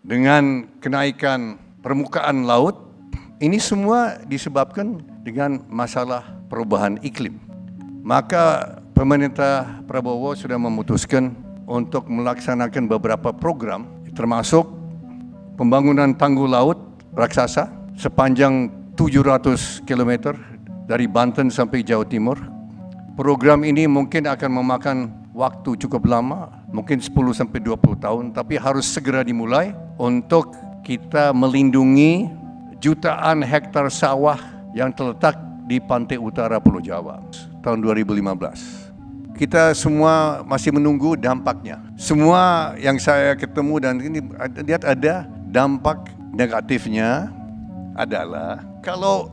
dengan kenaikan permukaan laut, ini semua disebabkan dengan masalah perubahan iklim. Maka pemerintah Prabowo sudah memutuskan untuk melaksanakan beberapa program, termasuk pembangunan tanggul laut raksasa sepanjang 700 km dari Banten sampai Jawa Timur. Program ini mungkin akan memakan waktu cukup lama, mungkin 10-20 tahun, tapi harus segera dimulai untuk kita melindungi jutaan hektar sawah yang terletak di pantai utara Pulau Jawa tahun 2015. Kita semua masih menunggu dampaknya. Semua yang saya ketemu dan ini lihat ada dampak negatifnya adalah kalau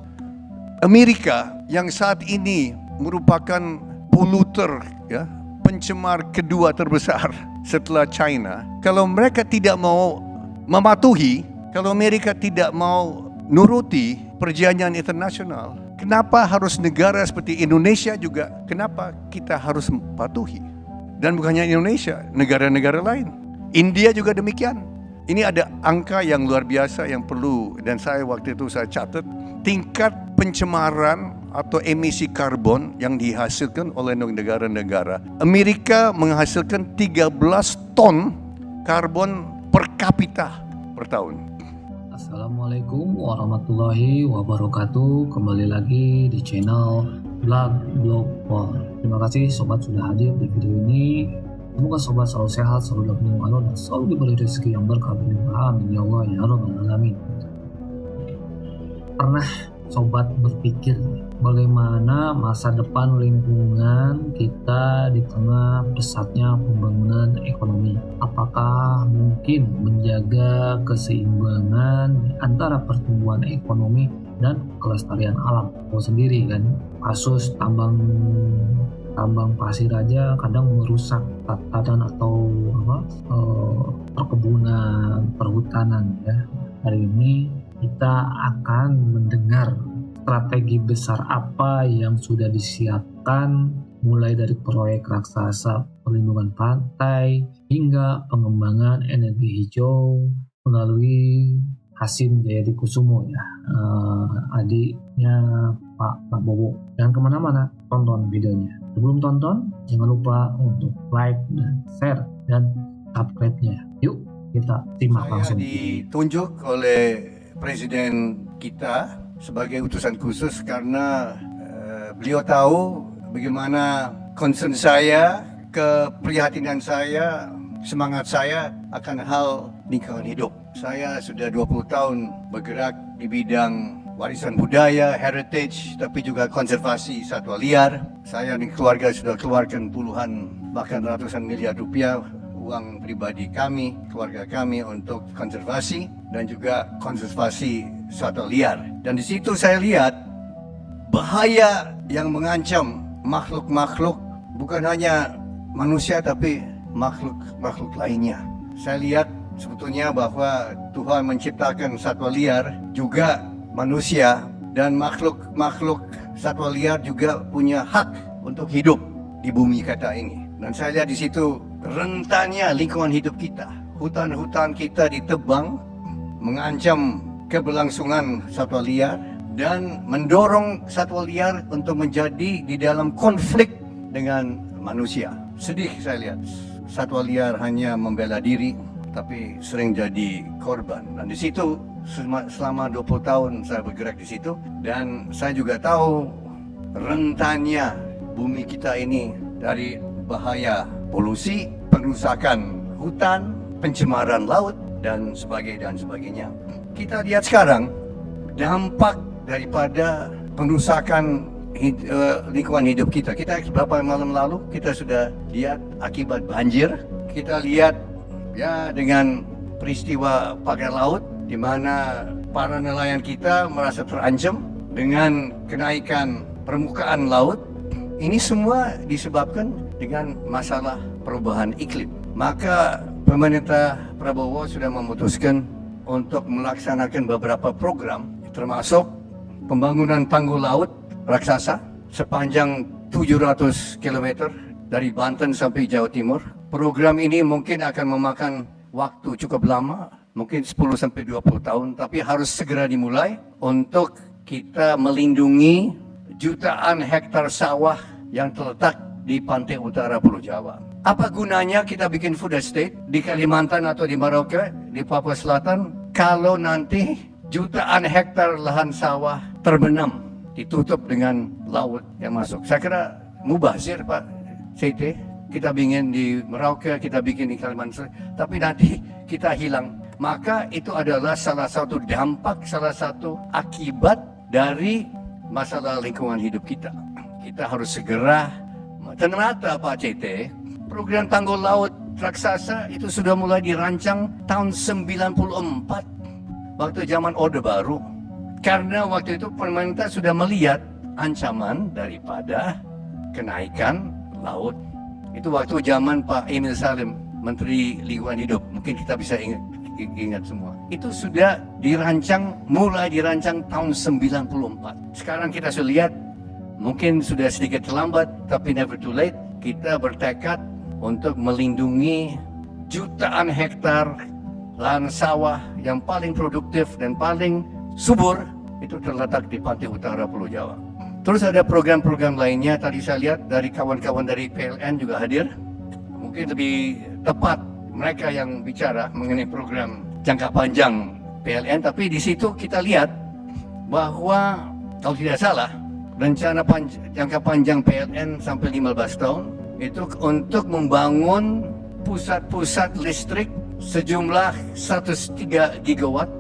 Amerika yang saat ini merupakan polluter, ya, pencemar kedua terbesar setelah China, kalau mereka tidak mau mematuhi, kalau Amerika tidak mau nuruti perjanjian internasional, kenapa harus negara seperti Indonesia juga, kenapa kita harus patuhi? Dan bukannya Indonesia, negara-negara lain. India juga demikian. Ini ada angka yang luar biasa yang perlu, dan saya waktu itu saya catat, tingkat pencemaran atau emisi karbon yang dihasilkan oleh negara-negara. Amerika menghasilkan 13 ton karbon per kapita per tahun. Assalamualaikum warahmatullahi wabarakatuh. Kembali lagi di channel Blog War. Terima kasih sobat sudah hadir di video ini. Semoga sobat selalu sehat, selalu dalam lindungan Allah, dan selalu diberi rezeki yang berkah berlimpah. Amin ya Allah ya Rabbal alamin. Pernah sobat berpikir bagaimana masa depan lingkungan kita di tengah pesatnya pembangunan ekonomi? Apakah mungkin menjaga keseimbangan antara pertumbuhan ekonomi dan kelestarian alam? Tahu sendiri kan, kasus tambang pasir aja kadang merusak tatanan atau perkebunan, perhutanan ya. Hari ini kita akan mendengar strategi besar apa yang sudah disiapkan, mulai dari proyek raksasa perlindungan pantai hingga pengembangan energi hijau melalui Hasim Jayadikusumo ya, adiknya Pak Prabowo. Jangan kemana-mana, tonton videonya. Sebelum tonton, jangan lupa untuk like dan share dan subscribe-nya. Yuk kita simak langsung. Saya ditunjuk oleh Presiden kita sebagai utusan khusus karena beliau tahu bagaimana concern saya, keprihatinan saya, semangat saya akan hal lingkungan hidup. Saya sudah 20 tahun bergerak di bidang warisan budaya, heritage, tapi juga konservasi satwa liar. Saya dan keluarga sudah keluarkan puluhan bahkan ratusan miliar rupiah uang pribadi kami, keluarga kami untuk konservasi dan juga konservasi satwa liar. Dan di situ saya lihat bahaya yang mengancam makhluk-makhluk, bukan hanya manusia tapi makhluk-makhluk lainnya. Saya lihat sebetulnya bahwa Tuhan menciptakan satwa liar juga manusia, dan makhluk-makhluk satwa liar juga punya hak untuk hidup di bumi kita ini. Dan saya lihat di situ rentannya lingkungan hidup kita. Hutan-hutan kita ditebang, mengancam keberlangsungan satwa liar dan mendorong satwa liar untuk menjadi di dalam konflik dengan manusia. Sedih saya lihat, satwa liar hanya membela diri tapi sering jadi korban. Dan di situ selama 20 tahun saya bergerak di situ, dan saya juga tahu rentannya bumi kita ini dari bahaya polusi, perusakan hutan, pencemaran laut dan sebagainya. Kita lihat sekarang dampak daripada perusakan lingkungan hidup kita. Kita beberapa malam lalu kita sudah lihat akibat banjir. Kita lihat ya dengan peristiwa pagar laut di mana para nelayan kita merasa terancam dengan kenaikan permukaan laut. Ini semua disebabkan dengan masalah perubahan iklim. Maka pemerintah Prabowo sudah memutuskan untuk melaksanakan beberapa program, termasuk pembangunan tanggul laut raksasa sepanjang 700 km dari Banten sampai Jawa Timur. Program ini mungkin akan memakan waktu cukup lama, mungkin 10 sampai 20 tahun, tapi harus segera dimulai untuk kita melindungi jutaan hektar sawah yang terletak di pantai utara Pulau Jawa. Apa gunanya kita bikin food estate di Kalimantan atau di Merauke, di Papua Selatan, kalau nanti jutaan hektar lahan sawah terbenam, ditutup dengan laut yang masuk? Saya kira mubazir, Pak CT. Kita bikin di Merauke, kita bikin di Kalimantan, tapi nanti kita hilang. Maka itu adalah salah satu dampak, salah satu akibat dari masalah lingkungan hidup kita. Kita harus segera. Ternyata Pak CT, program tanggul laut raksasa itu sudah mulai dirancang tahun 94, waktu zaman Orde Baru. Karena waktu itu pemerintah sudah melihat ancaman daripada kenaikan laut. Itu waktu zaman Pak Emil Salim, Menteri Lingkungan Hidup. Mungkin kita bisa ingat semua. Itu sudah mulai dirancang tahun 94. Sekarang kita sudah lihat, mungkin sudah sedikit terlambat, tapi never too late. Kita bertekad untuk melindungi jutaan hektar lahan sawah yang paling produktif dan paling subur, itu terletak di pantai utara Pulau Jawa. Terus ada program-program lainnya, tadi saya lihat dari kawan-kawan dari PLN juga hadir. Mungkin lebih tepat mereka yang bicara mengenai program jangka panjang PLN, tapi di situ kita lihat bahwa kalau tidak salah, rencana jangka panjang PLN sampai 15 tahun itu untuk membangun pusat-pusat listrik sejumlah 103 gigawatt.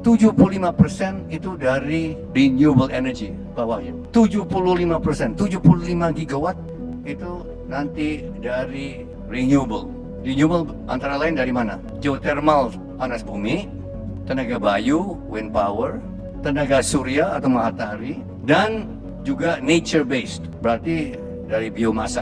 75% itu dari renewable energy bawahnya. 75%, 75 gigawatt itu nanti dari renewable. Renewable antara lain dari mana? Geothermal, panas bumi, tenaga bayu, wind power, tenaga surya atau matahari, dan juga nature based, berarti dari biomasa.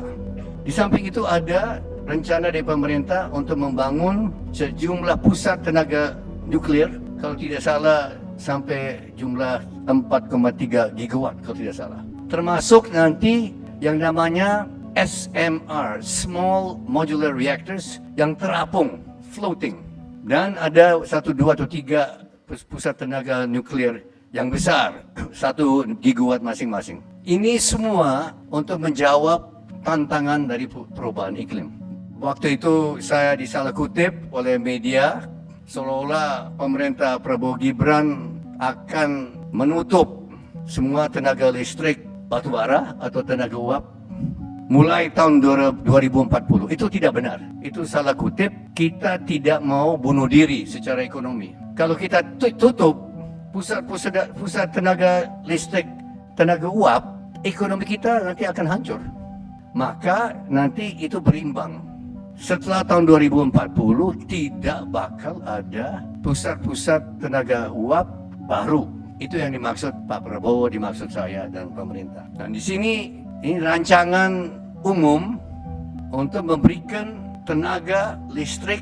Di samping itu ada rencana dari pemerintah untuk membangun sejumlah pusat tenaga nuklir, kalau tidak salah sampai jumlah 4,3 gigawatt kalau tidak salah. Termasuk nanti yang namanya SMR, Small Modular Reactors, yang terapung, floating. Dan ada 1, 2, atau 3 pusat tenaga nuklir yang besar, 1 gigawatt masing-masing. Ini semua untuk menjawab tantangan dari perubahan iklim. Waktu itu saya disalah kutip oleh media, seolah-olah pemerintah Prabowo Gibran akan menutup semua tenaga listrik batubara atau tenaga uap mulai tahun 2040. Itu tidak benar. Itu salah kutip. Kita tidak mau bunuh diri secara ekonomi. Kalau kita tutup pusat tenaga listrik, tenaga uap, ekonomi kita nanti akan hancur. Maka nanti itu berimbang. Setelah tahun 2040 tidak bakal ada pusat-pusat tenaga uap baru. Itu yang dimaksud Pak Prabowo, dimaksud saya dan pemerintah. Dan di sini ini rancangan umum untuk memberikan tenaga listrik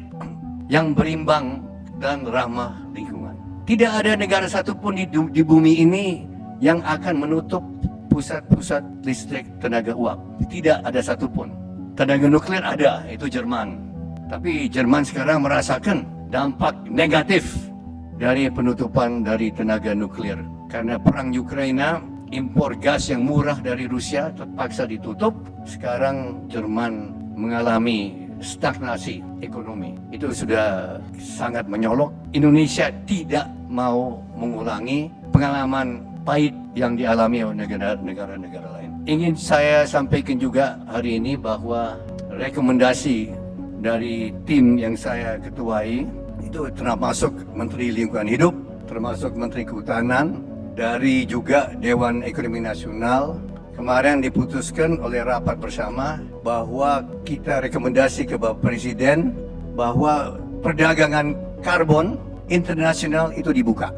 yang berimbang dan ramah lingkungan. Tidak ada negara satupun di bumi ini yang akan menutup pusat-pusat listrik tenaga uap. Tidak ada satupun. Tenaga nuklir ada, itu Jerman. Tapi Jerman sekarang merasakan dampak negatif dari penutupan dari tenaga nuklir. Karena perang Ukraina, impor gas yang murah dari Rusia terpaksa ditutup. Sekarang Jerman mengalami stagnasi ekonomi. Itu sudah sangat menyolok. Indonesia tidak mau mengulangi pengalaman pahit yang dialami oleh negara-negara lain. Ingin saya sampaikan juga hari ini bahwa rekomendasi dari tim yang saya ketuai itu termasuk Menteri Lingkungan Hidup, termasuk Menteri Kehutanan, dari juga Dewan Ekonomi Nasional. Kemarin diputuskan oleh rapat bersama bahwa kita rekomendasi ke Bapak Presiden bahwa perdagangan karbon internasional itu dibuka.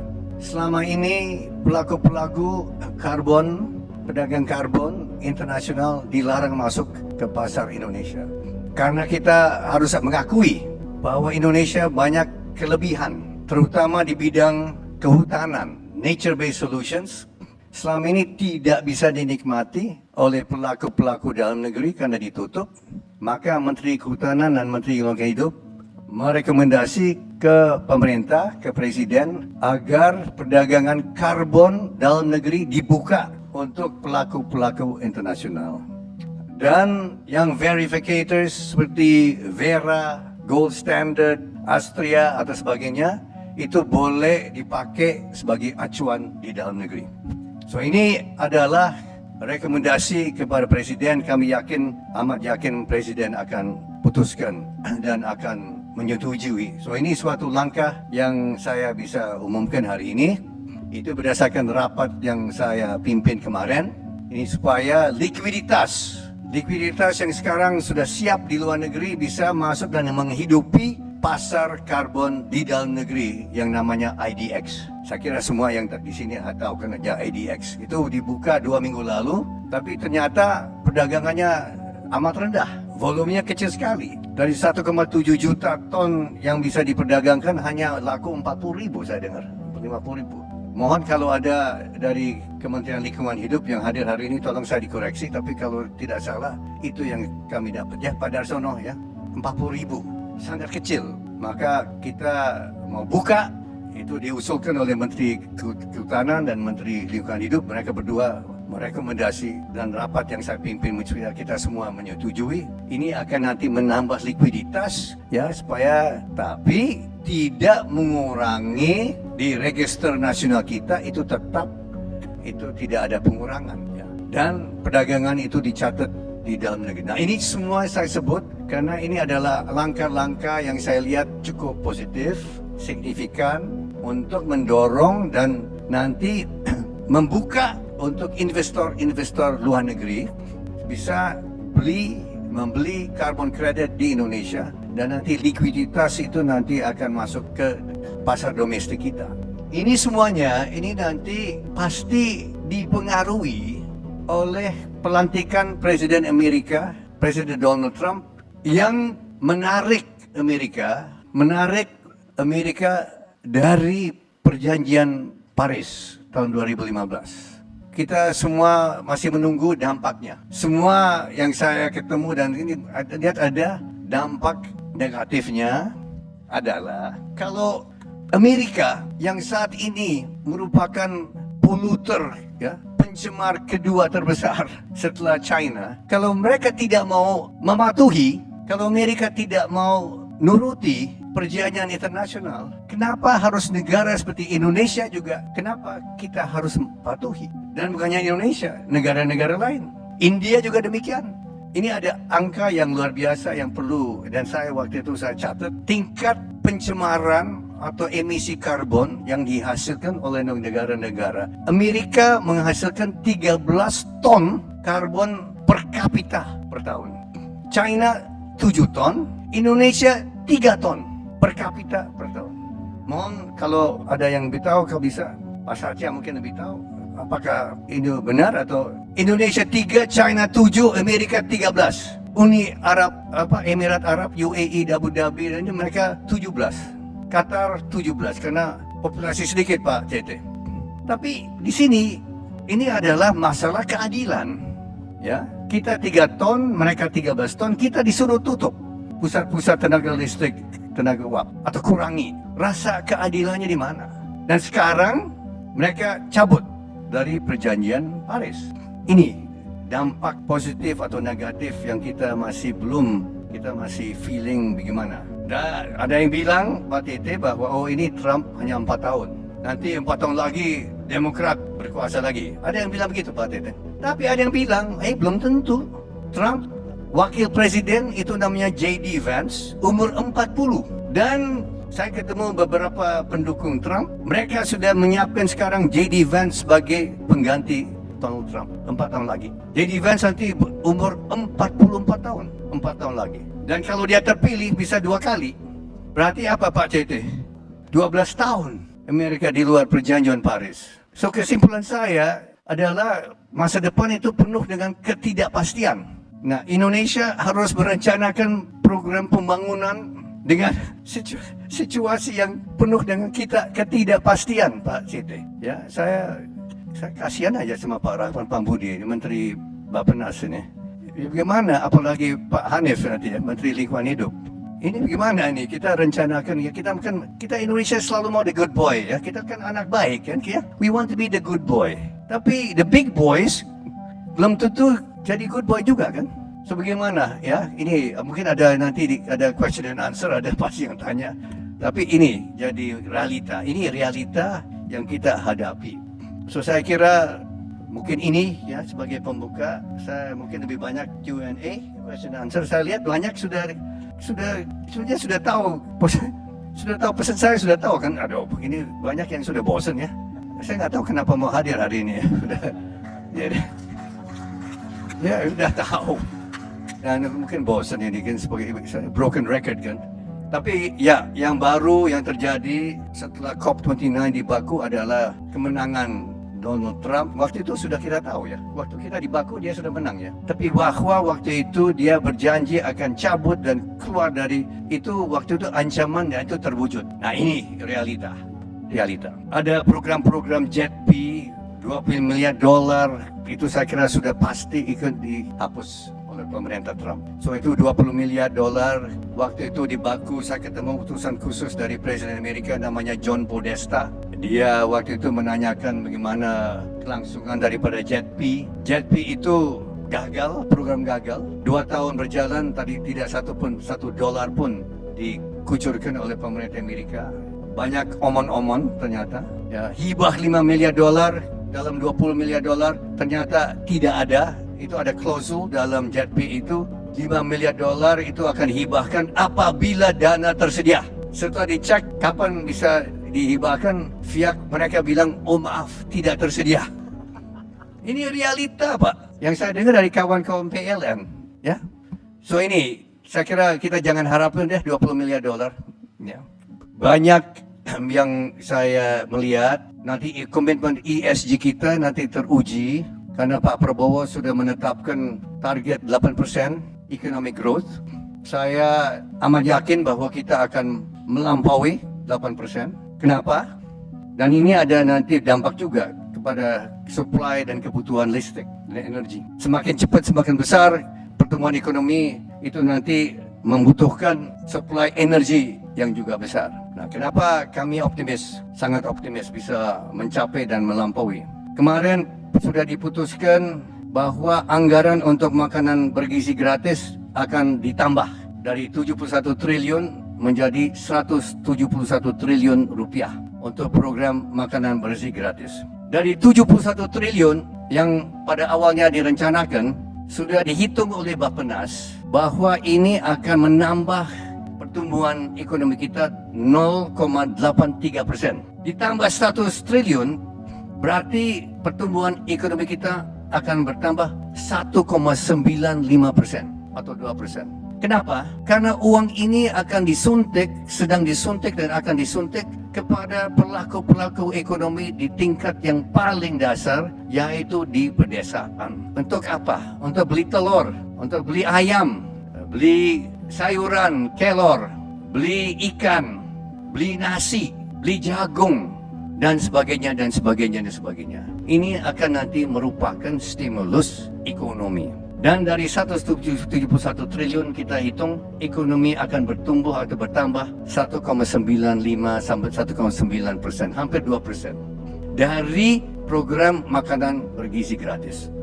Selama ini pelaku-pelaku karbon, pedagang karbon internasional dilarang masuk ke pasar Indonesia. Karena kita harus mengakui bahwa Indonesia banyak kelebihan, terutama di bidang kehutanan, nature-based solutions. Selama ini tidak bisa dinikmati oleh pelaku-pelaku dalam negeri karena ditutup. Maka Menteri Kehutanan dan Menteri Lingkungan Hidup merekomendasi ke pemerintah, ke presiden agar perdagangan karbon dalam negeri dibuka untuk pelaku-pelaku internasional. Dan yang verificators seperti Vera, Gold Standard, Astria atau sebagainya itu boleh dipakai sebagai acuan di dalam negeri. So ini adalah rekomendasi kepada presiden. Kami yakin, amat yakin presiden akan putuskan dan akan menyetujui. So ini suatu langkah yang saya bisa umumkan hari ini. Itu berdasarkan rapat yang saya pimpin kemarin. Ini supaya likuiditas yang sekarang sudah siap di luar negeri bisa masuk dan menghidupi pasar karbon di dalam negeri yang namanya IDX. Saya kira semua yang di sini tahu kan aja IDX. Itu dibuka 2 minggu lalu, tapi ternyata perdagangannya amat rendah. Volumenya kecil sekali. Dari 1,7 juta ton yang bisa diperdagangkan hanya laku 40.000 saya dengar, 50.000. Mohon kalau ada dari Kementerian Lingkungan Hidup yang hadir hari ini, tolong saya dikoreksi. Tapi kalau tidak salah, itu yang kami dapat ya, Pak Darsono ya, 40.000, sangat kecil. Maka kita mau buka, itu diusulkan oleh Menteri Kehutanan dan Menteri Lingkungan Hidup. Mereka berdua merekomendasi dan rapat yang saya pimpin supaya kita semua menyetujui. Ini akan nanti menambah likuiditas ya, supaya tapi tidak mengurangi di register nasional kita, itu tetap itu tidak ada pengurangan ya. Dan perdagangan itu dicatat di dalam negeri. Nah ini semua saya sebut karena ini adalah langkah-langkah yang saya lihat cukup positif, signifikan untuk mendorong dan nanti membuka untuk investor-investor luar negeri bisa membeli carbon credit di Indonesia, dan nanti likuiditas itu nanti akan masuk ke pasar domestik kita. Ini semuanya, ini nanti pasti dipengaruhi oleh pelantikan Presiden Amerika, Presiden Donald Trump, yang menarik Amerika dari perjanjian Paris tahun 2015. Kita semua masih menunggu dampaknya. Semua yang saya ketemu dan ini lihat ada dampak negatifnya adalah kalau Amerika yang saat ini merupakan polluter ya, pencemar kedua terbesar setelah China, kalau mereka tidak mau mematuhi, kalau Amerika tidak mau nuruti perjanjian internasional, kenapa harus negara seperti Indonesia juga, kenapa kita harus patuhi? Dan bukannya Indonesia, negara-negara lain, India juga demikian. Ini ada angka yang luar biasa yang perlu, dan saya waktu itu saya catat tingkat pencemaran atau emisi karbon yang dihasilkan oleh negara-negara. Amerika menghasilkan 13 ton karbon per kapita per tahun. China 7 ton, Indonesia 3 ton per kapita per tahun. Mohon kalau ada yang lebih tahu, kalau bisa Pak Satya mungkin lebih tahu apakah ini benar atau Indonesia 3, China 7, Amerika 13. Uni Arab Emirat Arab, UAE, Abu Dhabi, dan mereka 17. Qatar 17 karena populasi sedikit Pak CT. Tapi di sini ini adalah masalah keadilan. Ya, kita 3 ton, mereka 13 ton, kita disuruh tutup pusat-pusat tenaga listrik, tenaga uap, atau kurangi. Rasa keadilannya di mana? Dan sekarang mereka cabut dari perjanjian Paris. Ini dampak positif atau negatif yang kita masih feeling bagaimana. Dan ada yang bilang Pak Tete bahwa ini Trump hanya 4 tahun. Nanti 4 tahun lagi Demokrat berkuasa lagi. Ada yang bilang begitu Pak Tete. Tapi ada yang bilang, belum tentu. Trump wakil presiden itu namanya J.D. Vance, umur 40. Dan saya ketemu beberapa pendukung Trump, mereka sudah menyiapkan sekarang J.D. Vance sebagai pengganti Donald Trump 4 tahun lagi. J.D. Vance nanti umur 44 tahun, 4 tahun lagi. Dan kalau dia terpilih bisa 2 kali. Berarti apa Pak CT? 12 tahun Amerika di luar perjanjian Paris. So kesimpulan saya adalah masa depan itu penuh dengan ketidakpastian. Nah, Indonesia harus merencanakan program pembangunan dengan situasi yang penuh dengan ketidakpastian Pak CT. Ya, saya kasihan aja sama Pak Rahman Pambudi, Menteri Bappenas ini. Bagaimana apalagi Pak Hanif nanti ya, Menteri Lingkungan Hidup. ini bagaimana nih kita rencanakan ya, kita Indonesia selalu mau the good boy ya, kita kan anak baik kan ya, we want to be the good boy, tapi the big boys belum tentu jadi good boy juga kan. So bagaimana ya, ini mungkin ada nanti ada question and answer, ada pasti yang tanya, tapi ini jadi realita, ini realita yang kita hadapi. So saya kira mungkin ini ya sebagai pembuka, saya mungkin lebih banyak Q&A, question and answer. Saya lihat banyak sudah tahu pesan saya, sudah tahu kan. Aduh, ini banyak yang sudah bosan ya. Saya nggak tahu kenapa mau hadir hari ini ya. Ya udah tahu. Dan mungkin bosan ini kan sebagai broken record kan. Tapi ya, yang baru yang terjadi setelah COP29 di Baku adalah kemenangan Donald Trump. Waktu itu sudah kita tahu ya, waktu kita di Baku dia sudah menang ya. Tapi bahwa waktu itu dia berjanji akan cabut dan keluar dari itu, waktu itu ancaman dan itu terwujud. Nah ini realita. Ada program-program JETP $20 miliar, itu saya kira sudah pasti ikut dihapus oleh pemerintah Trump. So itu $20 miliar. Waktu itu di Baku saya ketemu utusan khusus dari Presiden Amerika namanya John Podesta. Dia waktu itu menanyakan bagaimana kelangsungan daripada JETP. JETP itu gagal, program gagal. 2 tahun berjalan, tadi tidak $1 pun dikucurkan oleh pemerintah Amerika. Banyak omon-omon ternyata. Ya, hibah $5 miliar dalam $20 miliar ternyata tidak ada. Itu ada klausul dalam JETP itu, $5 miliar itu akan dihibahkan apabila dana tersedia. Setelah dicek kapan bisa dihibahkan, pihak mereka bilang, oh maaf, tidak tersedia. Ini realita Pak, yang saya dengar dari kawan-kawan PLN ya. So ini, saya kira kita jangan harapkan deh $20 miliar ya. Banyak yang saya melihat, nanti komitmen ESG kita nanti teruji, karena Pak Prabowo sudah menetapkan target 8% economic growth. Saya amat yakin bahwa kita akan melampaui 8%. Kenapa? Dan ini ada nanti dampak juga kepada supply dan kebutuhan listrik dan energi. Semakin cepat, semakin besar pertumbuhan ekonomi, itu nanti membutuhkan supply energi yang juga besar. Nah, kenapa kami optimis, sangat optimis bisa mencapai dan melampaui? Kemarin sudah diputuskan bahwa anggaran untuk makanan bergizi gratis akan ditambah dari 71 triliun menjadi 171 triliun rupiah untuk program makanan bergizi gratis. Dari 71 triliun yang pada awalnya direncanakan, sudah dihitung oleh Bappenas bahwa ini akan menambah pertumbuhan ekonomi kita 0,83%. Ditambah 100 triliun, berarti pertumbuhan ekonomi kita akan bertambah 1,95% atau 2%. Kenapa? Karena uang ini akan disuntik, sedang disuntik dan akan disuntik kepada pelaku-pelaku ekonomi di tingkat yang paling dasar, yaitu di pedesaan. Untuk apa? Untuk beli telur, untuk beli ayam, beli sayuran, kelor, beli ikan, beli nasi, beli jagung, dan sebagainya, dan sebagainya, dan sebagainya. Ini akan nanti merupakan stimulus ekonomi. Dan dari 171 triliun kita hitung, ekonomi akan bertumbuh atau bertambah 1,95 sampai 1,9%, hampir 2%. Dari program makanan bergizi gratis.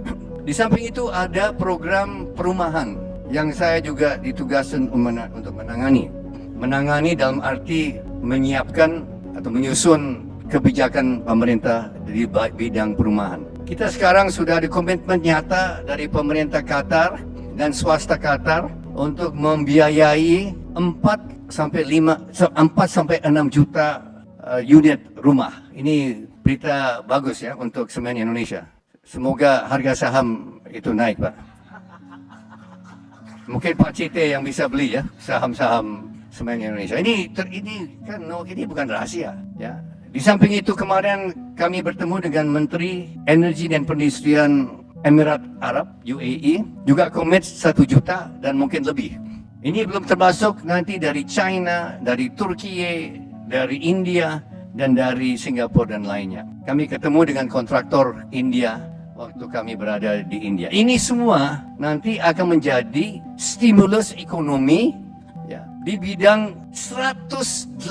Di samping itu ada program perumahan yang saya juga ditugaskan untuk menangani. Menangani dalam arti menyiapkan atau menyusun kebijakan pemerintah di bidang perumahan. Kita sekarang sudah ada komitmen nyata dari pemerintah Qatar dan swasta Qatar untuk membiayai 4 sampai 6 juta unit rumah. Ini berita bagus ya untuk semen Indonesia. Semoga harga saham itu naik, Pak. Mungkin Pak Cite yang bisa beli ya saham-saham semen Indonesia. Ini bukan rahasia ya. Di samping itu kemarin kami bertemu dengan Menteri Energi dan Perindustrian Emirat Arab UAE, juga komit 1 juta dan mungkin lebih. Ini belum termasuk nanti dari China, dari Turki, dari India, dan dari Singapura dan lainnya. Kami ketemu dengan kontraktor India waktu kami berada di India. Ini semua nanti akan menjadi stimulus ekonomi ya, di bidang 185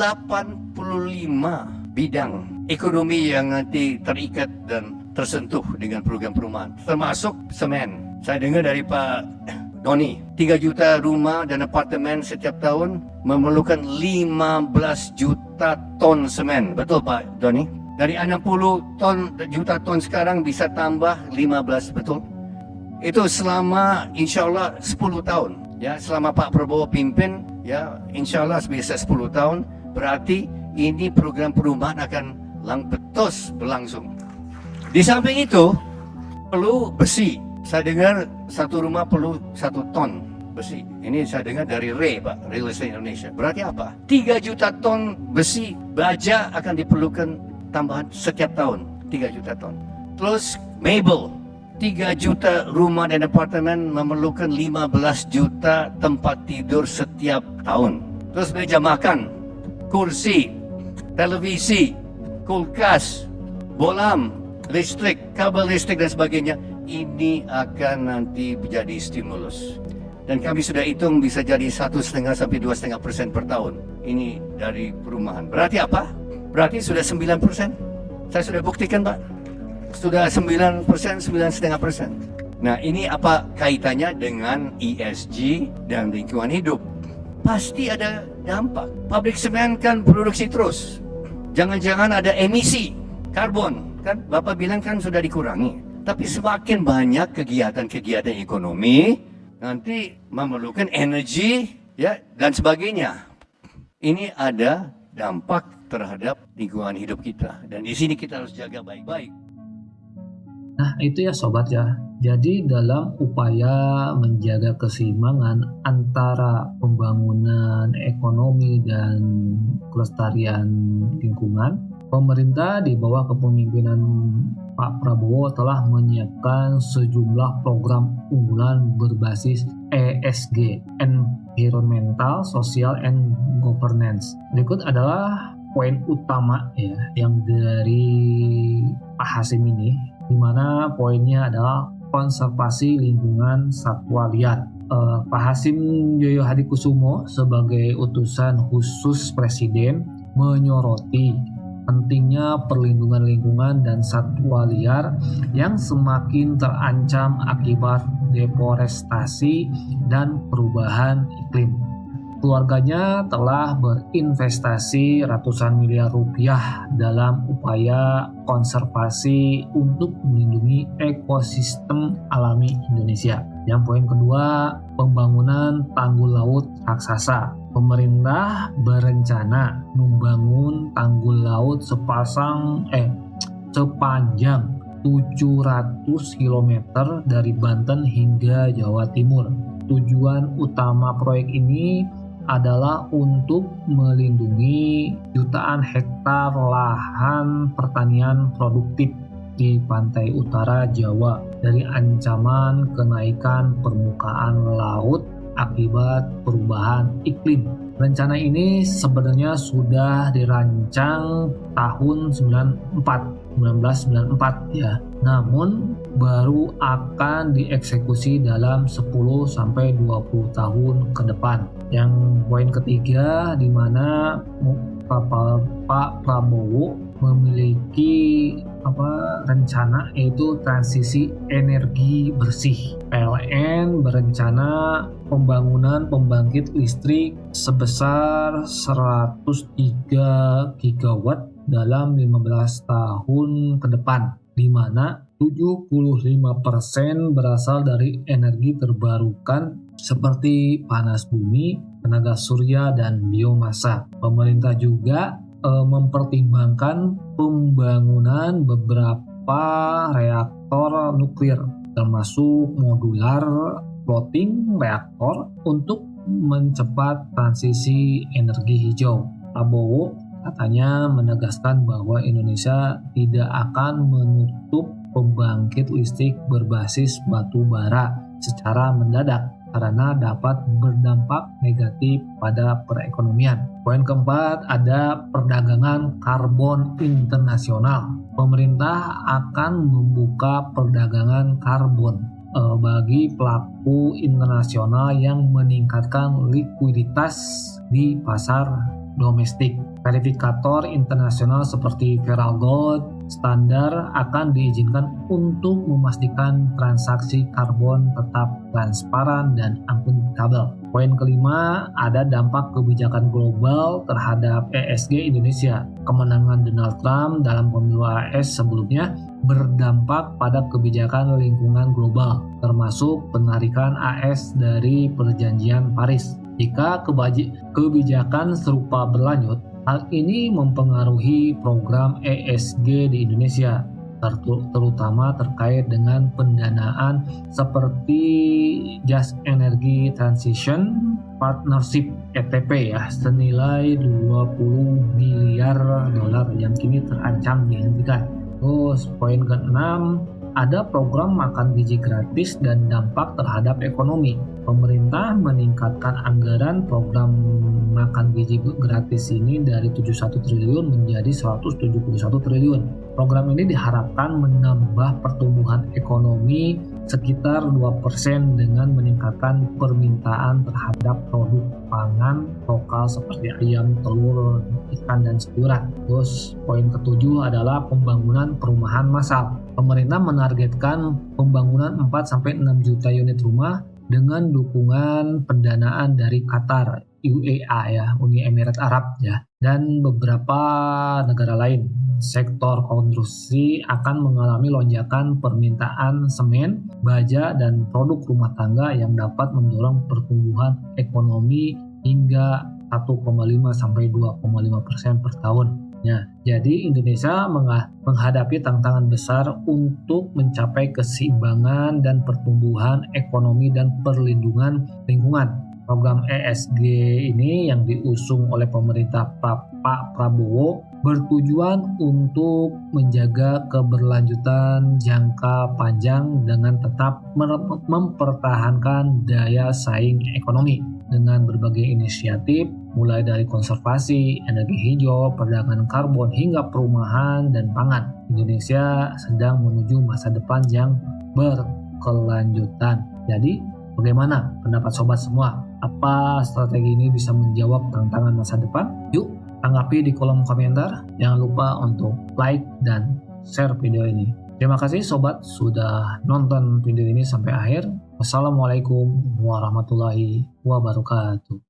bidang ekonomi yang nanti terikat dan tersentuh dengan program perumahan, termasuk semen. Saya dengar dari Pak Doni, 3 juta rumah dan apartemen setiap tahun memerlukan 15 juta ton semen. Betul Pak Doni? Dari 60 juta ton sekarang bisa tambah 15, betul? Itu selama insyaAllah 10 tahun. Ya, selama Pak Prabowo pimpin, ya insyaAllah bisa 10 tahun. Berarti ini program perumahan akan betul berlangsung. Di samping itu, perlu besi. Saya dengar satu rumah perlu 1 ton besi. Ini saya dengar dari REI, Pak, Real Estate Indonesia. Berarti apa? 3 juta ton besi baja akan diperlukan tambahan setiap tahun. 3 juta ton. Terus mebel. 3 juta rumah dan apartemen memerlukan 15 juta tempat tidur setiap tahun. Terus meja makan, kursi, televisi, kulkas, bolam, listrik, kabel listrik dan sebagainya. Ini akan nanti menjadi stimulus. Dan kami sudah hitung bisa jadi 1,5 sampai 2,5% per tahun. Ini dari perumahan. Berarti apa? Berarti sudah 9%. Saya sudah buktikan Pak. Sudah 9%, 9,5%. Nah ini apa kaitannya dengan ESG dan lingkungan hidup? Pasti ada dampak. Pabrik semen kan produksi terus. Jangan-jangan ada emisi karbon. Kan Bapak bilang kan sudah dikurangi. Tapi semakin banyak kegiatan-kegiatan ekonomi nanti memerlukan energi ya dan sebagainya. Ini ada dampak terhadap lingkungan hidup kita dan di sini kita harus jaga baik-baik. Nah itu ya sobat ya. Jadi dalam upaya menjaga keseimbangan antara pembangunan ekonomi dan kelestarian lingkungan, pemerintah di bawah kepemimpinan Pak Prabowo telah menyiapkan sejumlah program unggulan berbasis ESG, Environmental, Social, and Governance. Berikut adalah poin utama ya yang dari Pak Hasim ini, di mana poinnya adalah konservasi lingkungan satwa liar. Pak Hasim Joyo Hadikusumo sebagai utusan khusus Presiden menyoroti pentingnya perlindungan lingkungan dan satwa liar yang semakin terancam akibat deforestasi dan perubahan iklim. Keluarganya telah berinvestasi ratusan miliar rupiah dalam upaya konservasi untuk melindungi ekosistem alami Indonesia. Yang poin kedua, pembangunan tanggul laut raksasa. Pemerintah berencana membangun tanggul laut sepanjang 700 km dari Banten hingga Jawa Timur. Tujuan utama proyek ini adalah untuk melindungi jutaan hektar lahan pertanian produktif di pantai utara Jawa dari ancaman kenaikan permukaan laut akibat perubahan iklim. Rencana ini sebenarnya sudah dirancang tahun 1994 ya. Namun baru akan dieksekusi dalam 10 sampai 20 tahun ke depan. Yang poin ketiga di mana Pak Prabowo memiliki rencana yaitu transisi energi bersih. PLN berencana pembangunan pembangkit listrik sebesar 103 gigawatt dalam 15 tahun ke depan, di mana 75% berasal dari energi terbarukan seperti panas bumi, tenaga surya, dan biomasa. Pemerintah juga mempertimbangkan pembangunan beberapa reaktor nuklir termasuk modular floating reaktor untuk mencepat transisi energi hijau. Prabowo katanya menegaskan bahwa Indonesia tidak akan menutup pembangkit listrik berbasis batu bara secara mendadak karena dapat berdampak negatif pada perekonomian. Poin keempat ada perdagangan karbon internasional. Pemerintah akan membuka perdagangan karbon bagi pelaku internasional yang meningkatkan likuiditas di pasar domestik. Verifikator internasional seperti Veralgold standar akan diizinkan untuk memastikan transaksi karbon tetap transparan dan akuntabel. Poin kelima, ada dampak kebijakan global terhadap ESG Indonesia. Kemenangan Donald Trump dalam pemilu AS sebelumnya berdampak pada kebijakan lingkungan global, termasuk penarikan AS dari Perjanjian Paris. Jika kebijakan serupa berlanjut, hal ini mempengaruhi program ESG di Indonesia, terutama terkait dengan pendanaan seperti Just Energy Transition Partnership (ETP) senilai 20 miliar dolar yang kini terancam dihentikan. Terus poin ke-6, ada program makan gizi gratis dan dampak terhadap ekonomi. Pemerintah meningkatkan anggaran program makan gizi gratis ini dari 71 triliun menjadi 171 triliun. Program ini diharapkan menambah pertumbuhan ekonomi sekitar 2% dengan meningkatkan permintaan terhadap produk pangan lokal seperti ayam, telur, ikan, dan sayuran. Terus poin ke-7 adalah pembangunan perumahan massal. Pemerintah menargetkan pembangunan 4-6 juta unit rumah dengan dukungan pendanaan dari Qatar, UEA Uni Emirat Arab dan beberapa negara lain. Sektor konstruksi akan mengalami lonjakan permintaan semen, baja, dan produk rumah tangga yang dapat mendorong pertumbuhan ekonomi hingga 1,5-2,5% per tahun. Jadi Indonesia menghadapi tantangan besar untuk mencapai keseimbangan dan pertumbuhan ekonomi dan perlindungan lingkungan. Program ESG ini yang diusung oleh pemerintah Pak Prabowo bertujuan untuk menjaga keberlanjutan jangka panjang dengan tetap mempertahankan daya saing ekonomi dengan berbagai inisiatif mulai dari konservasi, energi hijau, perdagangan karbon, hingga perumahan dan pangan. Indonesia sedang menuju masa depan yang berkelanjutan. Jadi, bagaimana pendapat sobat semua? Apa strategi ini bisa menjawab tantangan masa depan? Yuk, tanggapi di kolom komentar. Jangan lupa untuk like dan share video ini. Terima kasih sobat sudah nonton video ini sampai akhir. Wassalamualaikum warahmatullahi wabarakatuh.